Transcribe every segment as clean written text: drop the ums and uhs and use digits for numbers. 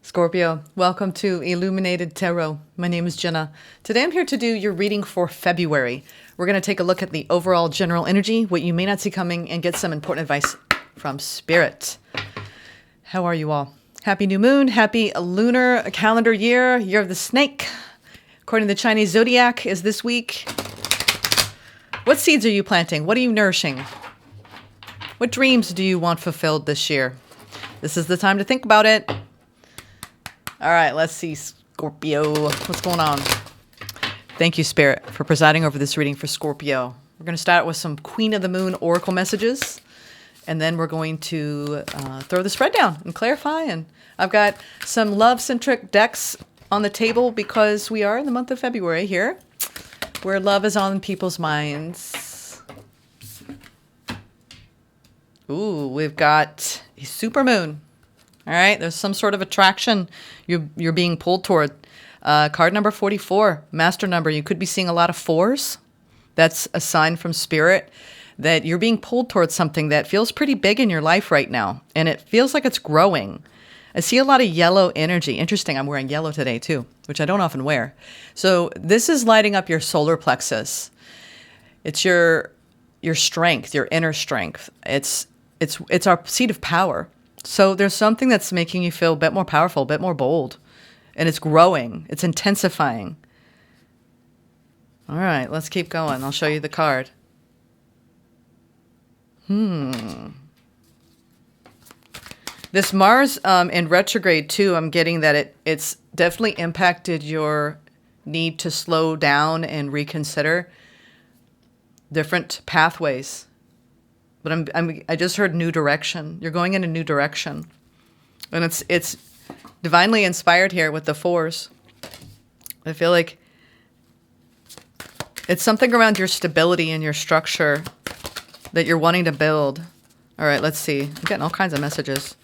Scorpio, welcome to Illuminated Tarot. My name is Jenna. Today I'm here to do your reading for February. We're going to take a look at the overall general energy, what you may not see coming, and get some important advice from Spirit. How are you all? Happy new moon, happy lunar calendar year, year of the snake. According to the Chinese zodiac, is this week. What seeds are you planting? What are you nourishing? What dreams do you want fulfilled this year? This is the time to think about it. All right, let's see, Scorpio. What's going on? Thank you, Spirit, for presiding over this reading for Scorpio. We're going to start with some Queen of the Moon oracle messages, and then we're going to throw the spread down and clarify. And I've got some love-centric decks on the table because we are in the month of February here, where love is on people's minds. Ooh, we've got a supermoon. All right, there's some sort of attraction you're being pulled toward. Card number 44, master number. You could be seeing a lot of fours. That's a sign from Spirit that you're being pulled towards something that feels pretty big in your life right now, and it feels like it's growing. I see a lot of yellow energy. Interesting, I'm wearing yellow today too, which I don't often wear. So this is lighting up your solar plexus. It's your strength, your inner strength. It's our seat of power. So there's something that's making you feel a bit more powerful, a bit more bold. And it's growing. It's intensifying. All right, let's keep going. I'll show you the card. This Mars in retrograde, too, I'm getting that it's definitely impacted your need to slow down and reconsider different pathways. But I just heard new direction. You're going in a new direction. And it's divinely inspired here with the fours. I feel like it's something around your stability and your structure that you're wanting to build. All right, let's see. I'm getting all kinds of messages.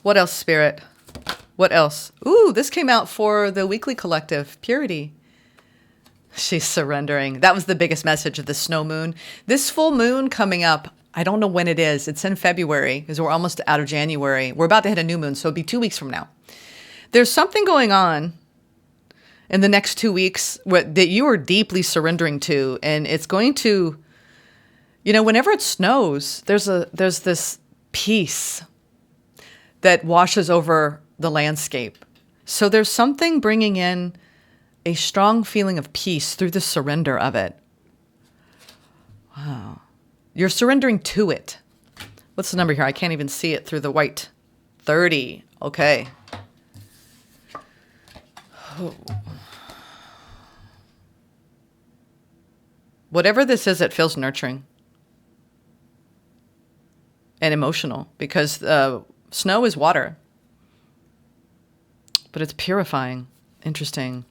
What else, Spirit? What else? Ooh, this came out for the weekly collective, Purity. She's surrendering. That was the biggest message of the snow moon. This full moon coming up, I don't know when it is. It's in February because we're almost out of January. We're about to hit a new moon, so it'll be 2 weeks from now. There's something going on in the next 2 weeks that you are deeply surrendering to, and it's going to, whenever it snows, there's this peace that washes over the landscape. So there's something bringing in a strong feeling of peace through the surrender of it. Wow. You're surrendering to it. What's the number here? I can't even see it through the white. 30. Okay. Oh. Whatever this is, it feels nurturing and emotional because snow is water, but it's purifying. Interesting.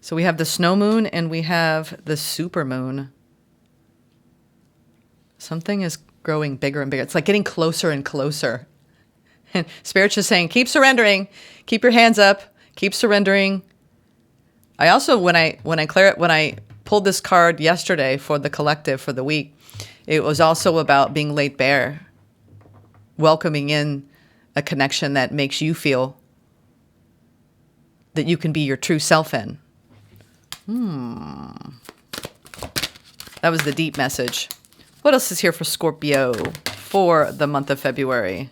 So we have the snow moon and we have the super moon. Something is growing bigger and bigger. It's like getting closer and closer. And Spirit's just saying, keep surrendering. Keep your hands up. Keep surrendering. I also, when I pulled this card yesterday for the collective for the week, it was also about being laid bare, welcoming in a connection that makes you feel that you can be your true self in. That was the deep message. What else is here for Scorpio for the month of February?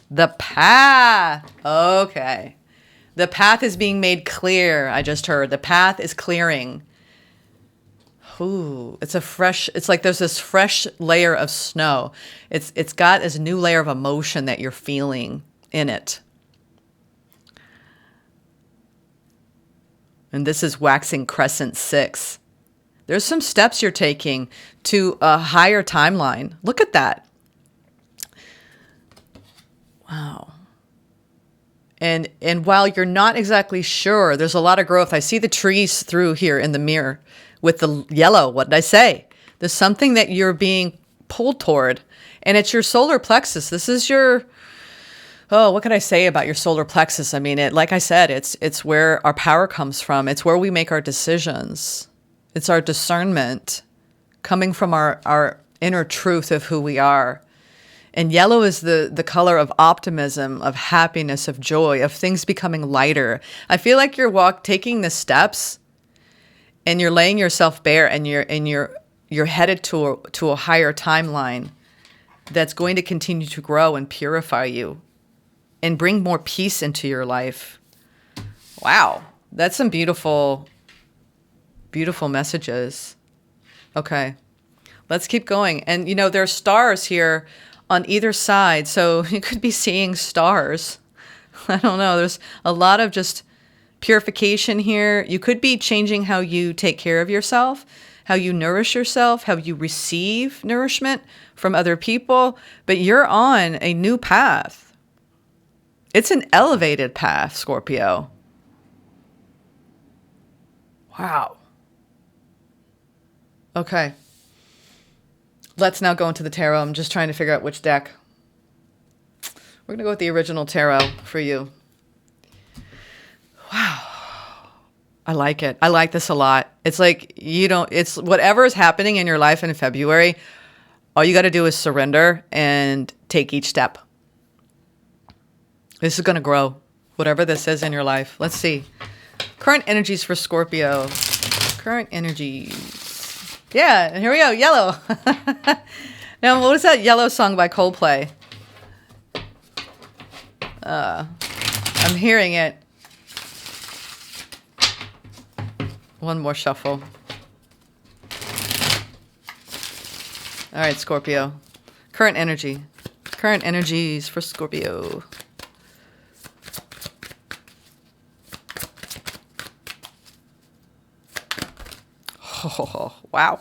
The path. Okay. The path is being made clear. I just heard. The path is clearing. Ooh, it's like there's this fresh layer of snow. It's got this new layer of emotion that you're feeling in it. And this is waxing crescent 6. There's some steps you're taking to a higher timeline. Look at that. Wow. And while you're not exactly sure, there's a lot of growth. I see the trees through here in the mirror with the yellow. What did I say? There's something that you're being pulled toward, and it's your solar plexus. This is your... Oh, what can I say about your solar plexus? I mean, like I said, it's where our power comes from. It's where we make our decisions. It's our discernment coming from our inner truth of who we are. And yellow is the color of optimism, of happiness, of joy, of things becoming lighter. I feel like you're taking the steps and you're laying yourself bare, and you're headed to a higher timeline that's going to continue to grow and purify you and bring more peace into your life. Wow. That's some beautiful, beautiful messages. Okay. Let's keep going. And, you know, there are stars here on either side. So you could be seeing stars. I don't know. There's a lot of just purification here. You could be changing how you take care of yourself, how you nourish yourself, how you receive nourishment from other people. But you're on a new path. It's an elevated path, Scorpio. Wow. Okay. Let's now go into the tarot. I'm just trying to figure out which deck. We're going to go with the original tarot for you. Wow. I like it. I like this a lot. It's like it's whatever is happening in your life in February, all you got to do is surrender and take each step. This is going to grow, whatever this is in your life. Let's see. Current energies for Scorpio. Current energies. Yeah, and here we go. Yellow. Now, what is that yellow song by Coldplay? I'm hearing it. One more shuffle. All right, Scorpio. Current energy. Current energies for Scorpio. Oh, wow.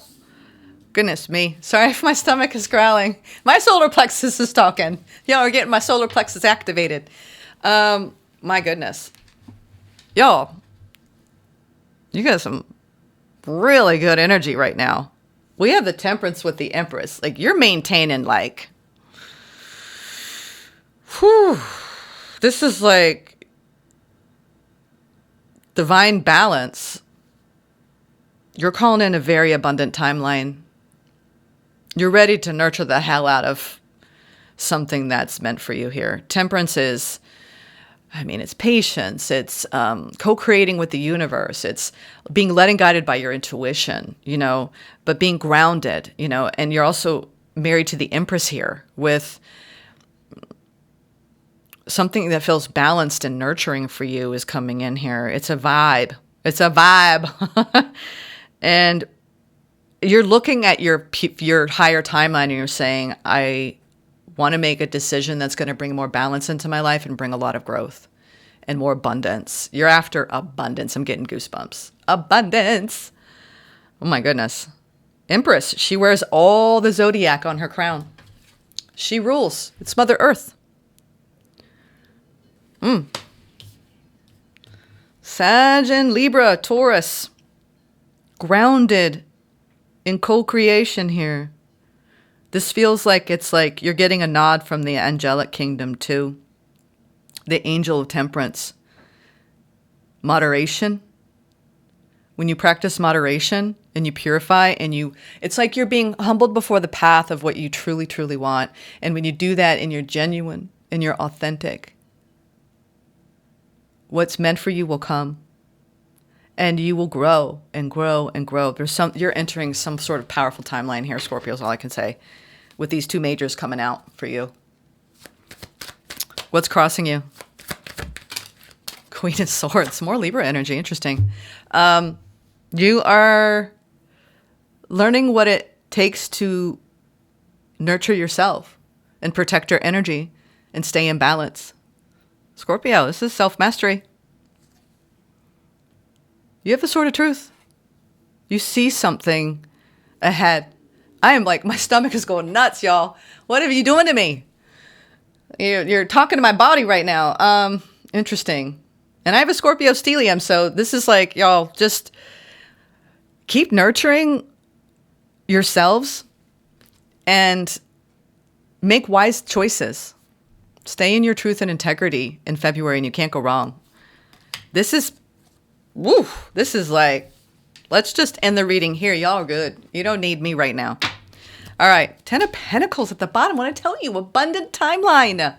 Goodness me. Sorry if my stomach is growling. My solar plexus is talking. Y'all are getting my solar plexus activated. My goodness. Y'all, you got some really good energy right now. We have the Temperance with the Empress. Like, you're maintaining, like, whew. This is like divine balance. You're calling in a very abundant timeline. You're ready to nurture the hell out of something that's meant for you here. Temperance is, it's patience. It's co-creating with the universe. It's being led and guided by your intuition, but being grounded, and you're also married to the Empress here with something that feels balanced and nurturing for you is coming in here. It's a vibe. It's a vibe. And you're looking at your higher timeline and you're saying, I want to make a decision that's going to bring more balance into my life and bring a lot of growth and more abundance. You're after abundance. I'm getting goosebumps. Abundance. Oh my goodness. Empress, she wears all the zodiac on her crown. She rules. It's Mother Earth. Sag and Libra, Taurus. Grounded in co-creation here. This feels like it's like you're getting a nod from the angelic kingdom too. The angel of temperance. Moderation. When you practice moderation and you purify and it's like you're being humbled before the path of what you truly, truly want. And when you do that and you're genuine and you're authentic, what's meant for you will come. And you will grow and grow and grow. You're entering some sort of powerful timeline here, Scorpio, is all I can say, with these two majors coming out for you. What's crossing you? Queen of Swords. More Libra energy. Interesting. You are learning what it takes to nurture yourself and protect your energy and stay in balance. Scorpio, this is self-mastery. You have the sword of truth. You see something ahead. I am like, my stomach is going nuts, y'all. What are you doing to me? You're talking to my body right now. Interesting. And I have a Scorpio stellium, so this is like, y'all, just keep nurturing yourselves and make wise choices. Stay in your truth and integrity in February, and you can't go wrong. This is like, let's just end the reading here. Y'all are good. You don't need me right now. All right, 10 of Pentacles at the bottom. What I tell you, abundant timeline.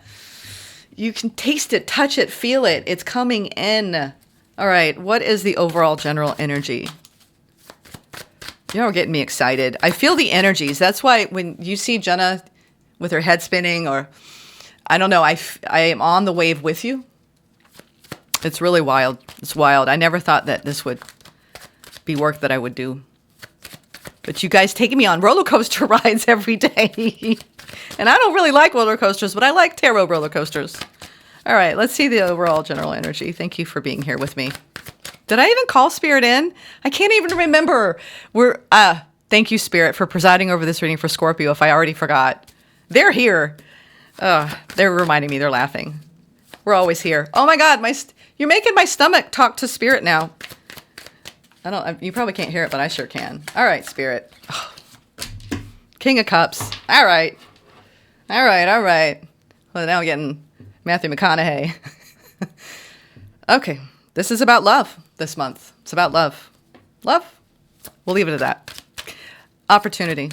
You can taste it, touch it, feel it. It's coming in. All right, what is the overall general energy? You're getting me excited. I feel the energies. That's why when you see Jenna with her head spinning, or I don't know, I am on the wave with you. It's really wild. It's wild. I never thought that this would be work that I would do. But you guys taking me on roller coaster rides every day. And I don't really like roller coasters, but I like tarot roller coasters. All right, let's see the overall general energy. Thank you for being here with me. Did I even call Spirit in? I can't even remember. Thank you, Spirit, for presiding over this reading for Scorpio, if I already forgot. They're here. They're reminding me. They're laughing. We're always here. Oh my God, you're making my stomach talk to Spirit now. You probably can't hear it, but I sure can. All right, Spirit. Oh. King of Cups. All right. All right, all right. Well, now I'm getting Matthew McConaughey. Okay, this is about love this month. It's about love. Love? We'll leave it at that. Opportunity.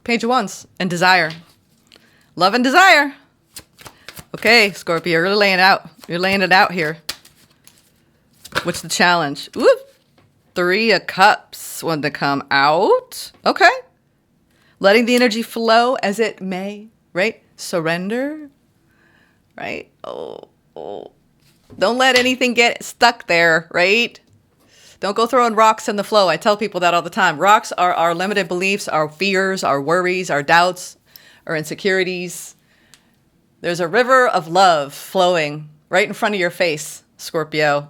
Page of Wands and desire. Love and desire. Okay, Scorpio, you're laying it out. You're laying it out here. What's the challenge? Ooh, 3 of Cups want to come out. Okay. Letting the energy flow as it may, right? Surrender, right? Oh. Don't let anything get stuck there, right? Don't go throwing rocks in the flow. I tell people that all the time. Rocks are our limited beliefs, our fears, our worries, our doubts, our insecurities. There's a river of love flowing right in front of your face, Scorpio.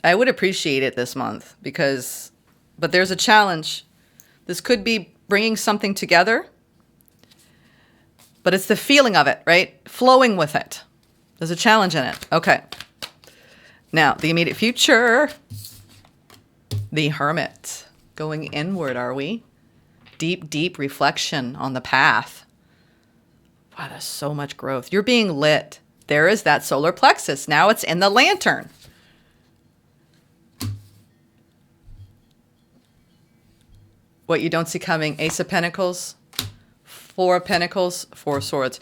I would appreciate it this month but there's a challenge. This could be bringing something together, but it's the feeling of it, right? Flowing with it. There's a challenge in it. Okay. Now, the immediate future. The Hermit. Going inward, are we? Deep, deep reflection on the path. Wow, there's so much growth. You're being lit. There is that solar plexus. Now it's in the lantern. What you don't see coming. Ace of Pentacles. 4 of Pentacles. 4 of Swords.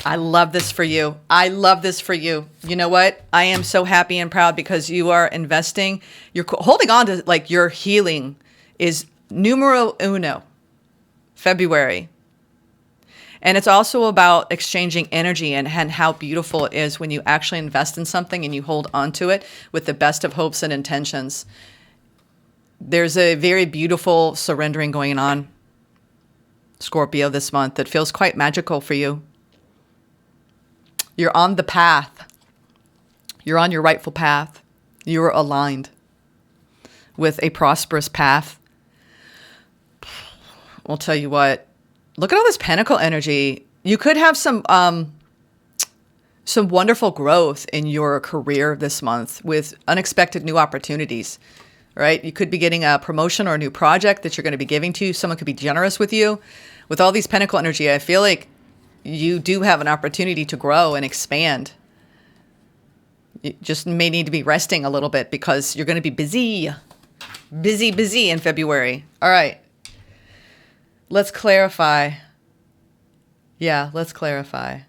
I love this for you. I love this for you. You know what? I am so happy and proud because you are investing. You're holding on to, like, your healing is numero uno. February. And it's also about exchanging energy and how beautiful it is when you actually invest in something and you hold on to it with the best of hopes and intentions. There's a very beautiful surrendering going on, Scorpio, this month that feels quite magical for you. You're on the path. You're on your rightful path. You're aligned with a prosperous path. I'll tell you what. Look at all this pentacle energy. You could have some wonderful growth in your career this month with unexpected new opportunities, right? You could be getting a promotion or a new project that you're going to be giving to. Someone could be generous with you. With all these pentacle energy, I feel like you do have an opportunity to grow and expand. You just may need to be resting a little bit because you're going to be busy in February. All right. Let's clarify. Yeah, let's clarify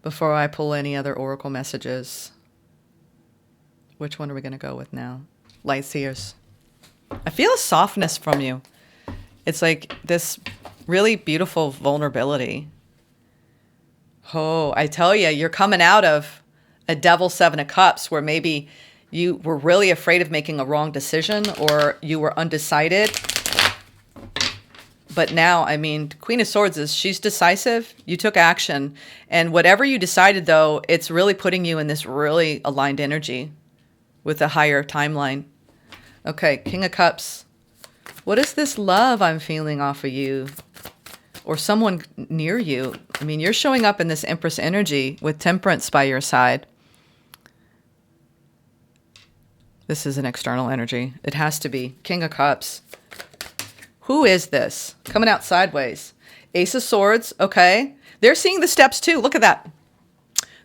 before I pull any other oracle messages. Which one are we going to go with now? Light Seers. I feel a softness from you. It's like this really beautiful vulnerability. Oh, I tell you, you're coming out of a Devil 7 of Cups where maybe you were really afraid of making a wrong decision or you were undecided. But now, I mean, Queen of Swords she's decisive. You took action. And whatever you decided, though, it's really putting you in this really aligned energy with a higher timeline. Okay, King of Cups. What is this love I'm feeling off of you? Or someone near you? I mean, you're showing up in this Empress energy with Temperance by your side. This is an external energy. It has to be. King of Cups. Who is this? Coming out sideways. Ace of Swords. Okay. They're seeing the steps too. Look at that.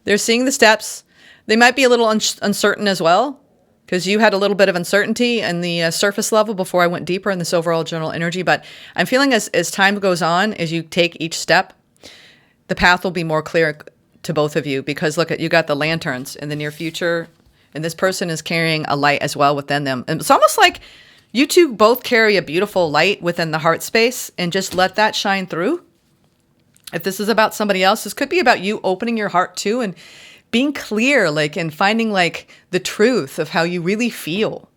They're seeing the steps. They might be a little uncertain as well. because you had a little bit of uncertainty in the surface level before I went deeper in this overall general energy. But I'm feeling as time goes on, as you take each step, the path will be more clear to both of you, because look at, you got the lanterns in the near future, and this person is carrying a light as well within them. And it's almost like you two both carry a beautiful light within the heart space, and just let that shine through. If this is about somebody else, this could be about you opening your heart too and being clear, like, and finding like the truth of how you really feel.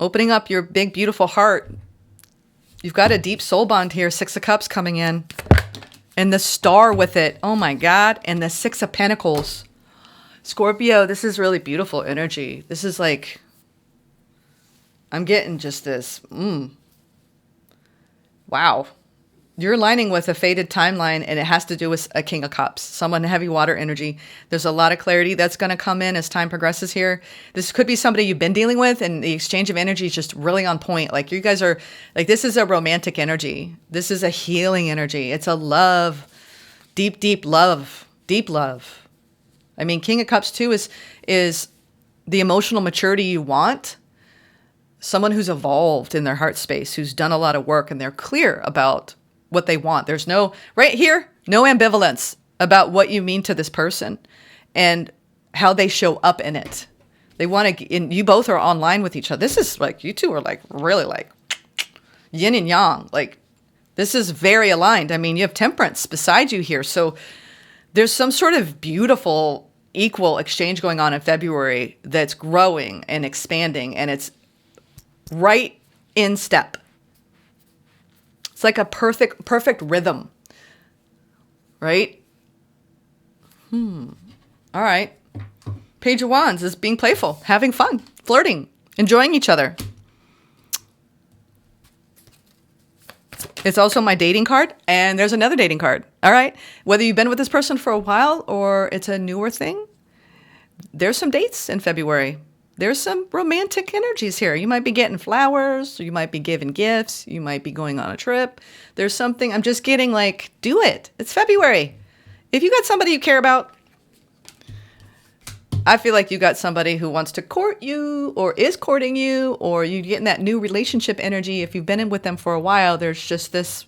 Opening up your big, beautiful heart. You've got a deep soul bond here. 6 of Cups coming in. And the star with it. Oh my God. And the 6 of Pentacles. Scorpio, this is really beautiful energy. This is like, I'm getting just this. Wow. You're aligning with a fated timeline, and it has to do with a King of Cups, someone heavy water energy. There's a lot of clarity that's going to come in as time progresses here. This could be somebody you've been dealing with, and the exchange of energy is just really on point. Like, you guys are, like, this is a romantic energy. This is a healing energy. It's a love, deep, deep love, deep love. I mean, King of Cups too is the emotional maturity you want. Someone who's evolved in their heart space, who's done a lot of work, and they're clear about what they want. There's no, right here, no ambivalence about what you mean to this person and how they show up in it. They want to, and you both are online with each other. This is like, you two are like really like yin and yang. Like, this is very aligned. I mean, you have Temperance beside you here. So there's some sort of beautiful equal exchange going on in February that's growing and expanding, and it's right in step. It's like a perfect rhythm, right? All right. Page of Wands is being playful, having fun, flirting, enjoying each other. It's also my dating card, and there's another dating card. All right. Whether you've been with this person for a while or it's a newer thing, there's some dates in February. There's some romantic energies here. You might be getting flowers, or you might be giving gifts, you might be going on a trip. There's something, I'm just getting like, do it. It's February. If you got somebody you care about, I feel like you got somebody who wants to court you or is courting you, or you getting that new relationship energy. If you've been in with them for a while, there's just this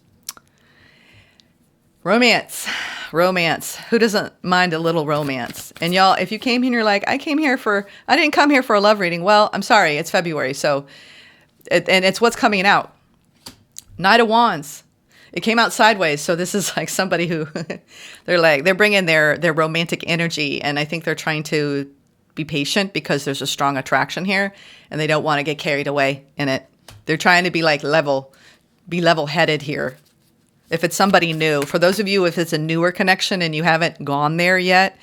romance. Who doesn't mind a little romance? And y'all, if you came here and you're like, I didn't come here for a love reading. Well, I'm sorry, it's February. So, and it's what's coming out. Knight of Wands. It came out sideways. So this is like somebody who they're bringing their romantic energy. And I think they're trying to be patient because there's a strong attraction here and they don't want to get carried away in it. They're trying to be like level-headed here. If it's somebody new, for those of you, if it's a newer connection and you haven't gone there yet,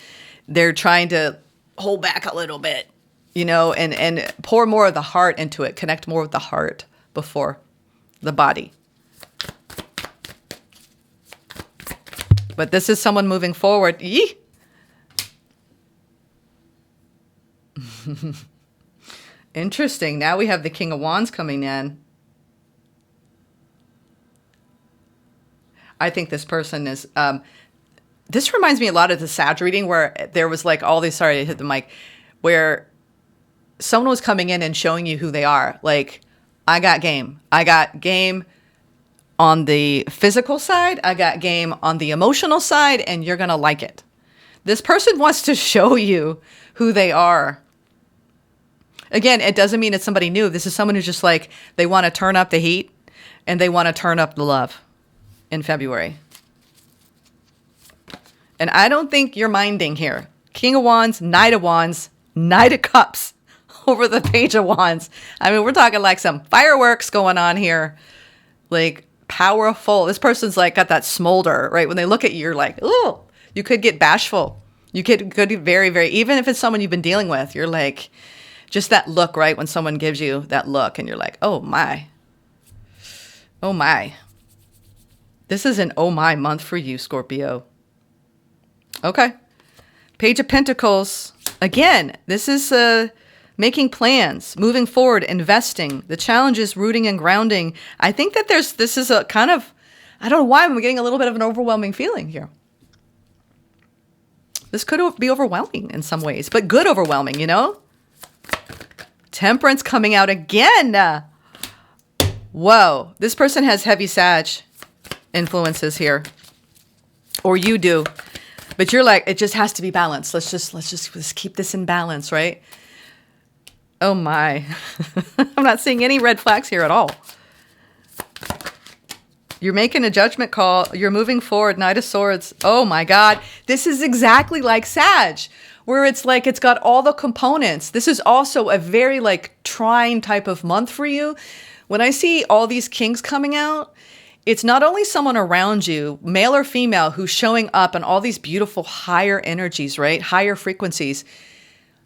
they're trying to hold back a little bit, you know, and pour more of the heart into it, connect more with the heart before the body. But this is someone moving forward. Yee! Interesting. Now we have the King of Wands coming in. I think this person is, this reminds me a lot of the Sag reading where there was like all these, sorry, I hit the mic, where someone was coming in and showing you who they are. Like, I got game. I got game on the physical side. I got game on the emotional side, and you're going to like it. This person wants to show you who they are. Again, it doesn't mean it's somebody new. This is someone who's just like, they want to turn up the heat and they want to turn up the love in February. And I don't think you're minding here. King of Wands, Knight of Wands, Knight of Cups over the Page of Wands. I mean, we're talking like some fireworks going on here. Like, powerful. This person's like got that smolder, right? When they look at you, you're like, ooh, you could get bashful. You could be very, very, even if it's someone you've been dealing with, you're like, just that look, right? When someone gives you that look and you're like, oh my. Oh my. This is an oh my month for you, Scorpio. Okay. Page of Pentacles. Again, this is making plans, moving forward, investing. The challenge is rooting and grounding. I think that this is a kind of, I don't know why I'm getting a little bit of an overwhelming feeling here. This could be overwhelming in some ways, but good overwhelming, you know? Temperance coming out again. Whoa. This person has heavy Sag influences here. Or you do. But you're like, it just has to be balanced. Let's just keep this in balance, right? Oh my. I'm not seeing any red flags here at all. You're making a judgment call. You're moving forward. Knight of Swords. Oh my God. This is exactly like Sag, where it's like it's got all the components. This is also a very like trying type of month for you. When I see all these kings coming out, it's not only someone around you, male or female, who's showing up in all these beautiful higher energies, right? Higher frequencies.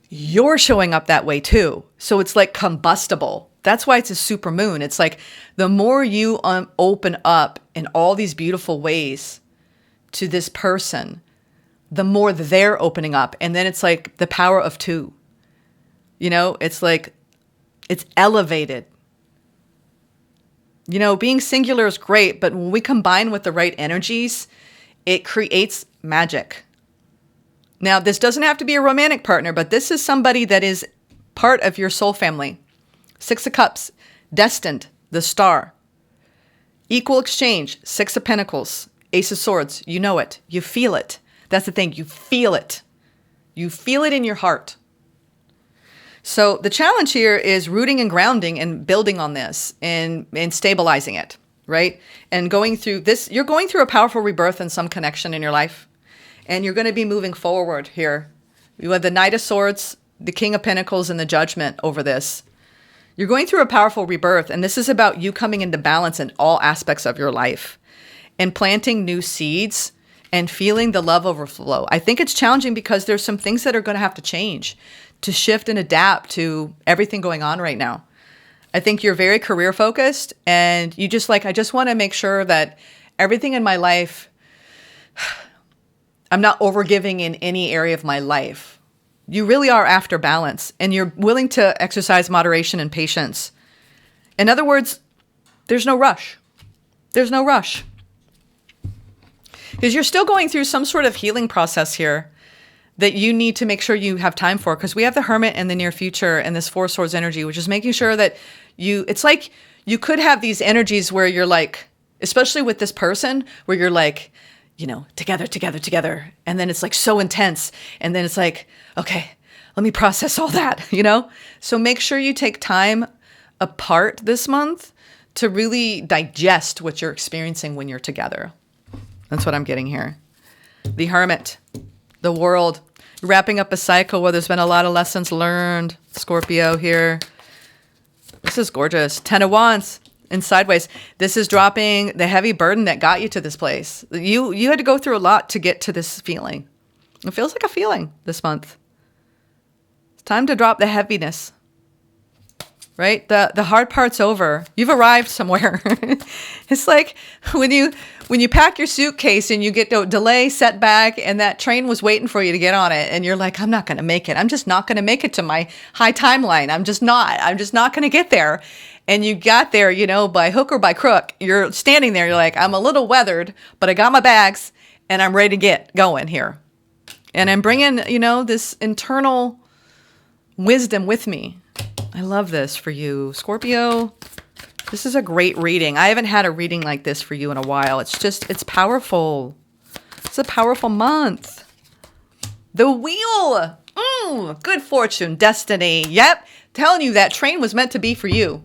You're showing up that way too. So it's like combustible. That's why it's a super moon. It's like the more you open up in all these beautiful ways to this person, the more they're opening up. And then it's like the power of two. You know, it's like it's elevated. You know, being singular is great, but when we combine with the right energies, it creates magic. Now, this doesn't have to be a romantic partner, but this is somebody that is part of your soul family. 6 of Cups, destined, the star. Equal exchange, 6 of Pentacles, Ace of Swords. You know it. You feel it. That's the thing. You feel it. You feel it in your heart. So the challenge here is rooting and grounding and building on this and stabilizing it, right? And going through this, you're going through a powerful rebirth and some connection in your life. And you're going to be moving forward here. You have the Knight of Swords, the King of Pentacles, and the Judgment over this. You're going through a powerful rebirth, and this is about you coming into balance in all aspects of your life and planting new seeds and feeling the love overflow. I think it's challenging because there's some things that are going to have to change to shift and adapt to everything going on right now. I think you're very career focused, and you just like, I just want to make sure that everything in my life, I'm not overgiving in any area of my life. You really are after balance, and you're willing to exercise moderation and patience. In other words, there's no rush. There's no rush. Because you're still going through some sort of healing process here that you need to make sure you have time for. Because we have the Hermit in the near future and this 4 Swords energy, which is making sure that it's like you could have these energies where you're like, especially with this person, where you're like, you know, together. And then it's like so intense. And then it's like, okay, let me process all that, you know? So make sure you take time apart this month to really digest what you're experiencing when you're together. That's what I'm getting here. The Hermit, the world, wrapping up a cycle where there's been a lot of lessons learned. Scorpio here. This is gorgeous. 10 of Wands. And sideways, this is dropping the heavy burden that got you to this place. You had to go through a lot to get to this feeling. It feels like a feeling this month. It's time to drop the heaviness, right? The hard part's over. You've arrived somewhere. It's like when you pack your suitcase and you get to delay, setback, and that train was waiting for you to get on it, and you're like, I'm not going to make it. I'm just not going to make it to my high timeline. I'm just not going to get there. And you got there, you know, by hook or by crook. You're standing there. You're like, I'm a little weathered, but I got my bags and I'm ready to get going here. And I'm bringing, you know, this internal wisdom with me. I love this for you, Scorpio. This is a great reading. I haven't had a reading like this for you in a while. It's powerful. It's a powerful month. The Wheel. Good fortune, destiny. Yep. Telling you that train was meant to be for you.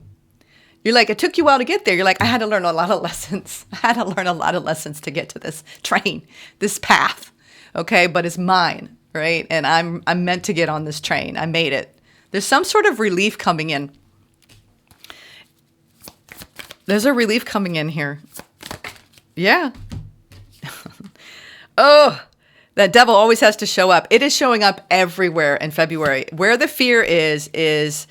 You're like, it took you a while to get there. You're like, I had to learn a lot of lessons. I had to learn a lot of lessons to get to this train, this path. Okay, but it's mine, right? And I'm meant to get on this train. I made it. There's some sort of relief coming in. There's a relief coming in here. Yeah. Oh, that devil always has to show up. It is showing up everywhere in February. Where the fear is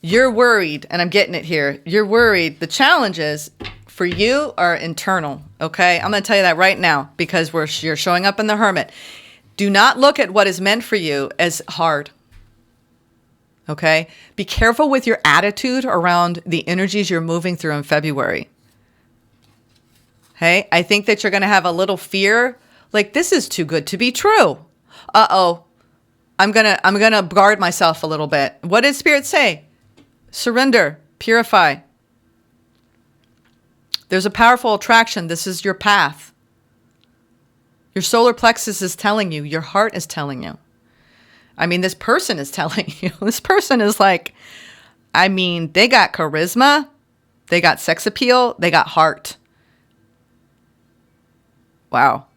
you're worried, and I'm getting it here. You're worried. The challenges for you are internal, okay? I'm going to tell you that right now because you're showing up in the Hermit. Do not look at what is meant for you as hard, okay? Be careful with your attitude around the energies you're moving through in February. Okay? I think that you're going to have a little fear, like this is too good to be true. Uh-oh. I'm gonna guard myself a little bit. What did Spirit say? Surrender, purify. There's a powerful attraction. This is your path. Your solar plexus is telling you. Your heart is telling you. I mean, this person is telling you. This person is like, I mean, they got charisma. They got sex appeal. They got heart. Wow.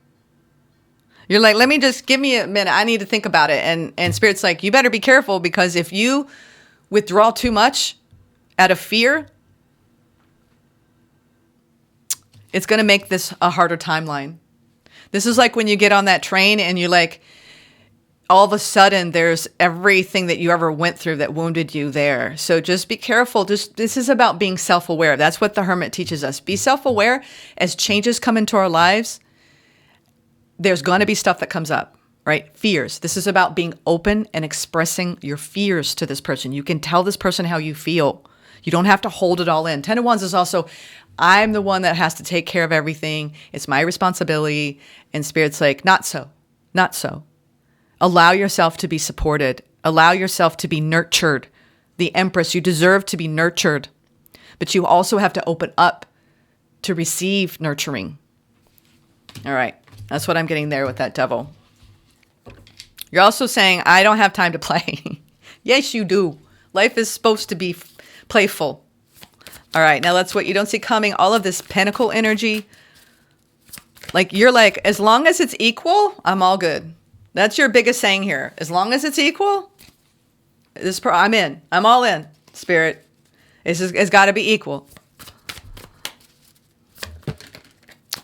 You're like, let me just give me a minute. I need to think about it. And Spirit's like, you better be careful, because if you withdraw too much out of fear, it's going to make this a harder timeline. This is like when you get on that train and you're like, all of a sudden there's everything that you ever went through that wounded you there. So just be careful. This is about being self-aware. That's what the Hermit teaches us. Be self-aware. As changes come into our lives, there's going to be stuff that comes up, right? Fears. This is about being open and expressing your fears to this person. You can tell this person how you feel. You don't have to hold it all in. Ten of Wands is also, I'm the one that has to take care of everything. It's my responsibility. And Spirit's like, not so, not so. Allow yourself to be supported. Allow yourself to be nurtured. The Empress, you deserve to be nurtured. But you also have to open up to receive nurturing. All right. That's what I'm getting there with that Devil. You're also saying, I don't have time to play. Yes, you do. Life is supposed to be playful. All right. Now that's what you don't see coming. All of this Pentacle energy. Like, you're like, as long as it's equal, I'm all good. That's your biggest saying here. As long as it's equal, I'm in. I'm all in, Spirit. It's got to be equal.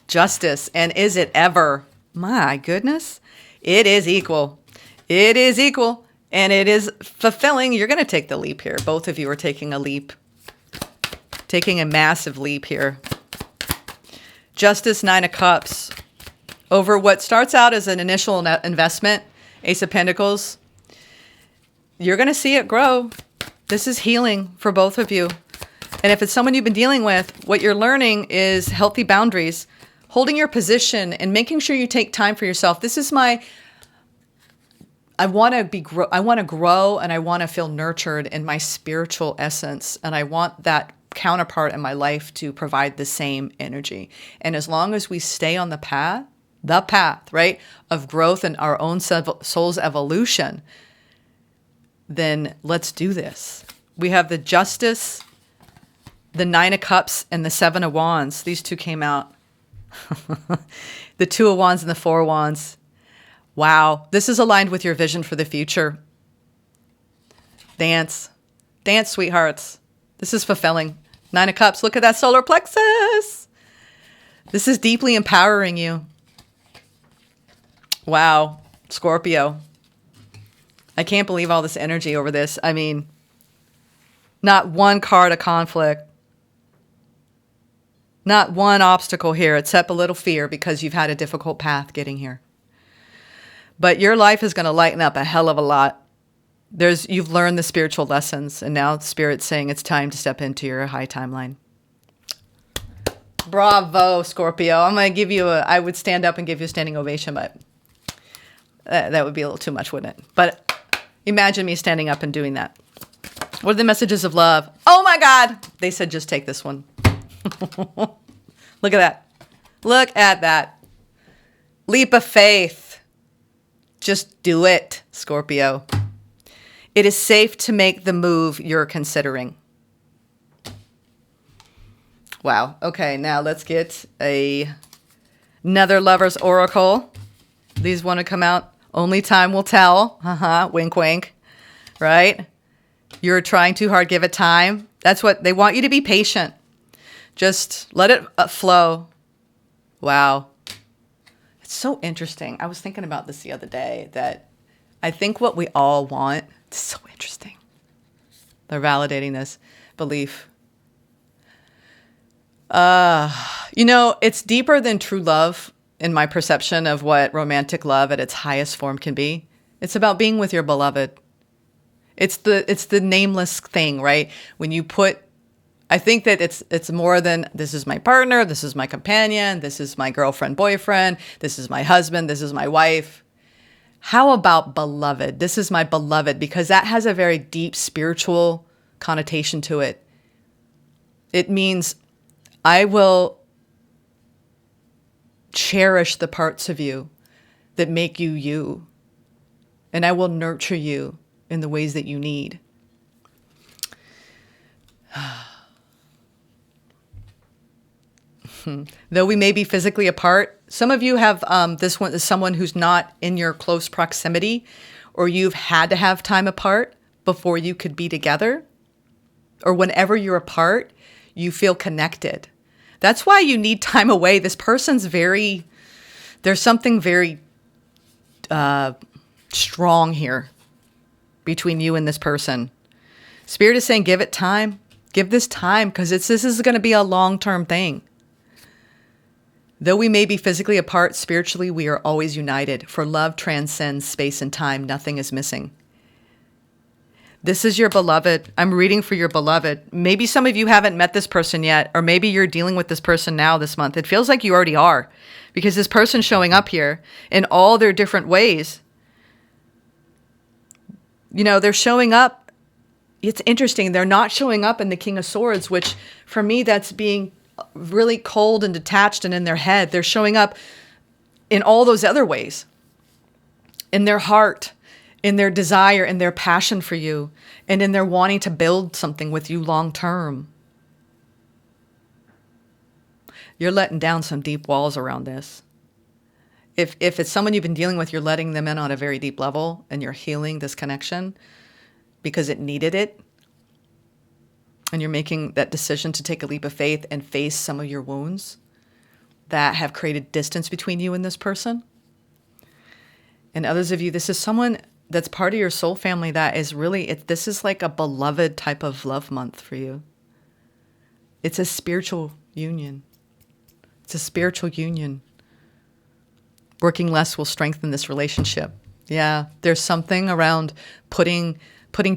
Justice. And is it ever? My goodness. It is equal. It is equal. And it is fulfilling. You're going to take the leap here. Both of you are taking a leap. Taking a massive leap here. Justice, Nine of Cups. Over what starts out as an initial investment, Ace of Pentacles, you're going to see it grow. This is healing for both of you. And if it's someone you've been dealing with, what you're learning is healthy boundaries, holding your position and making sure you take time for yourself. This is I want to grow and I want to feel nurtured in my spiritual essence. And I want that counterpart in my life to provide the same energy. And as long as we stay on the path, right, of growth and our own soul's evolution, then let's do this. We have the Justice, the Nine of Cups, and the Seven of Wands. These two came out. The Two of Wands and the Four of Wands. Wow. This is aligned with your vision for the future. Dance. Dance, sweethearts. This is fulfilling. Nine of Cups. Look at that solar plexus. This is deeply empowering you. Wow. Scorpio. I can't believe all this energy over this. I mean, not one card of conflict. Not one obstacle here, except a little fear because you've had a difficult path getting here. But your life is going to lighten up a hell of a lot. You've learned the spiritual lessons, and now Spirit's saying it's time to step into your high timeline. Bravo, Scorpio. I'm going to give you I would stand up and give you a standing ovation, but that would be a little too much, wouldn't it? But imagine me standing up and doing that. What are the messages of love? Oh my God. They said, just take this one. Look at that. Look at that. Leap of faith. Just do it, Scorpio. It is safe to make the move you're considering. Wow. Okay, now let's get another Lover's Oracle. These want to come out. Only time will tell. Wink, wink. Right? You're trying too hard. Give it time. That's what they want you to be patient. Just let it flow. Wow. It's so interesting. I was thinking about this the other day, that I think what we all want, it's so interesting. They're validating this belief. It's deeper than true love in my perception of what romantic love at its highest form can be. It's about being with your beloved. It's the nameless thing, right? When you put, I think that it's more than this is my partner, this is my companion, this is my girlfriend, boyfriend, this is my husband, this is my wife. How about beloved? This is my beloved because that has a very deep spiritual connotation to it. It means I will cherish the parts of you that make you you, and I will nurture you in the ways that you need. Though we may be physically apart, some of you have this one is someone who's not in your close proximity, or you've had to have time apart before you could be together, or whenever you're apart, you feel connected. That's why you need time away. This person's there's something very strong here between you and this person. Spirit is saying, give it time. Give this time because this is going to be a long-term thing. Though we may be physically apart, spiritually, we are always united. For love transcends space and time. Nothing is missing. This is your beloved. I'm reading for your beloved. Maybe some of you haven't met this person yet, or maybe you're dealing with this person now this month. It feels like you already are because this person's showing up here in all their different ways. You know, they're showing up. It's interesting. They're not showing up in the King of Swords, which for me, that's being really cold and detached and in their head. They're showing up in all those other ways, in their heart, in their desire, in their passion for you, and in their wanting to build something with you long term. You're letting down some deep walls around this. If it's someone you've been dealing with, you're letting them in on a very deep level and you're healing this connection because it needed it. And you're making that decision to take a leap of faith and face some of your wounds that have created distance between you and this person. And others of you, this is someone that's part of your soul family that is really, this is like a beloved type of love month for you. It's a spiritual union. It's a spiritual union. Working less will strengthen this relationship. Yeah, there's something around putting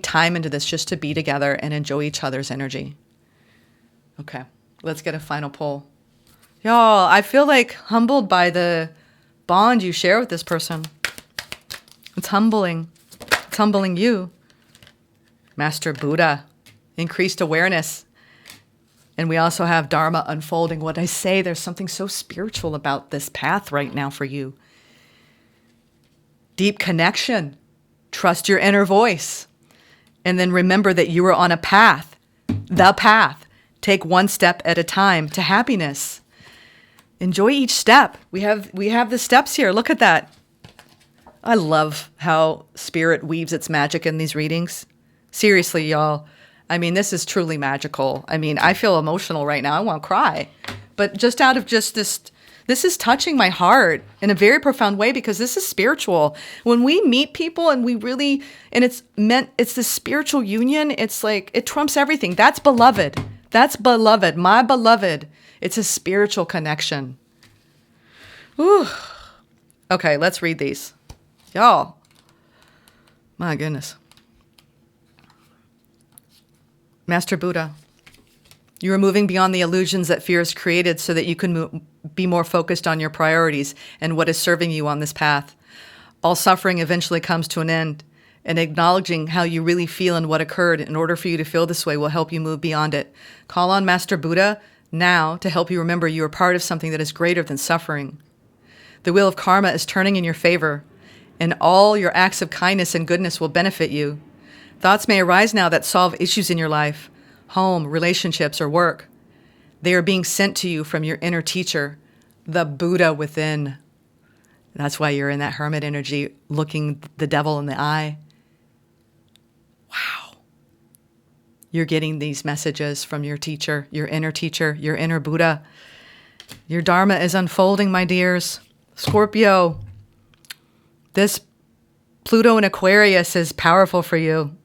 time into this just to be together and enjoy each other's energy. Okay, let's get a final pull. Y'all, I feel like humbled by the bond you share with this person. It's humbling. It's humbling you. Master Buddha, increased awareness. And we also have Dharma unfolding. What I say, there's something so spiritual about this path right now for you. Deep connection. Trust your inner voice. And then remember that you are on a path, the path. Take one step at a time to happiness. Enjoy each step. We have the steps here. Look at that. I love how spirit weaves its magic in these readings. Seriously, y'all. I mean, this is truly magical. I mean, I feel emotional right now. I want to cry. But just out of just this is touching my heart in a very profound way because this is spiritual. When we meet people and it's this spiritual union, it's like, it trumps everything. That's beloved. That's beloved. My beloved. It's a spiritual connection. Ooh. Okay, let's read these. Y'all. My goodness. Master Buddha, you are moving beyond the illusions that fear has created so that you can be more focused on your priorities and what is serving you on this path. All suffering eventually comes to an end, and acknowledging how you really feel and what occurred in order for you to feel this way will help you move beyond it. Call on Master Buddha now to help you remember you are part of something that is greater than suffering. The wheel of karma is turning in your favor, and all your acts of kindness and goodness will benefit you. Thoughts may arise now that solve issues in your life, home, relationships, or work. They are being sent to you from your inner teacher, the Buddha within. That's why you're in that hermit energy, looking the devil in the eye. Wow. You're getting these messages from your teacher, your inner Buddha. Your Dharma is unfolding, my dears. Scorpio, this Pluto in Aquarius is powerful for you.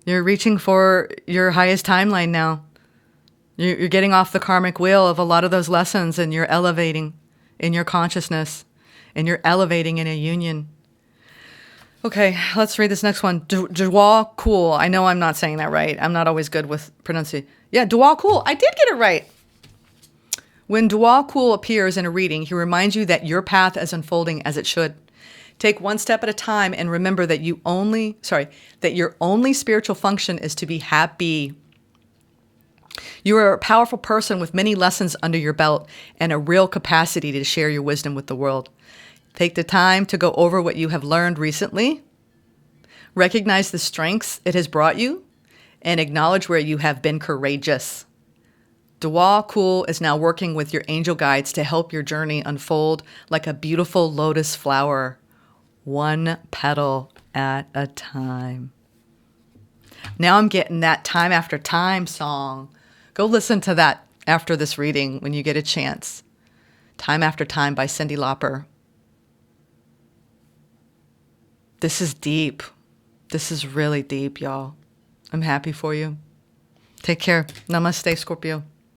You're reaching for your highest timeline now. You're getting off the karmic wheel of a lot of those lessons, and you're elevating in your consciousness, and you're elevating in a union. Okay, let's read this next one. Dua Kul. I know I'm not saying that right. I'm not always good with pronunciation. Yeah, Dua Kul. I did get it right. When Dua Kul appears in a reading, he reminds you that your path is unfolding as it should. Take one step at a time and remember that your only spiritual function is to be happy. You are a powerful person with many lessons under your belt and a real capacity to share your wisdom with the world. Take the time to go over what you have learned recently. Recognize the strengths it has brought you and acknowledge where you have been courageous. Dua Kul is now working with your angel guides to help your journey unfold like a beautiful lotus flower, one petal at a time. Now I'm getting that Time After Time song. Go listen to that after this reading when you get a chance. Time After Time by Cyndi Lauper. This is deep. This is really deep, y'all. I'm happy for you. Take care. Namaste, Scorpio.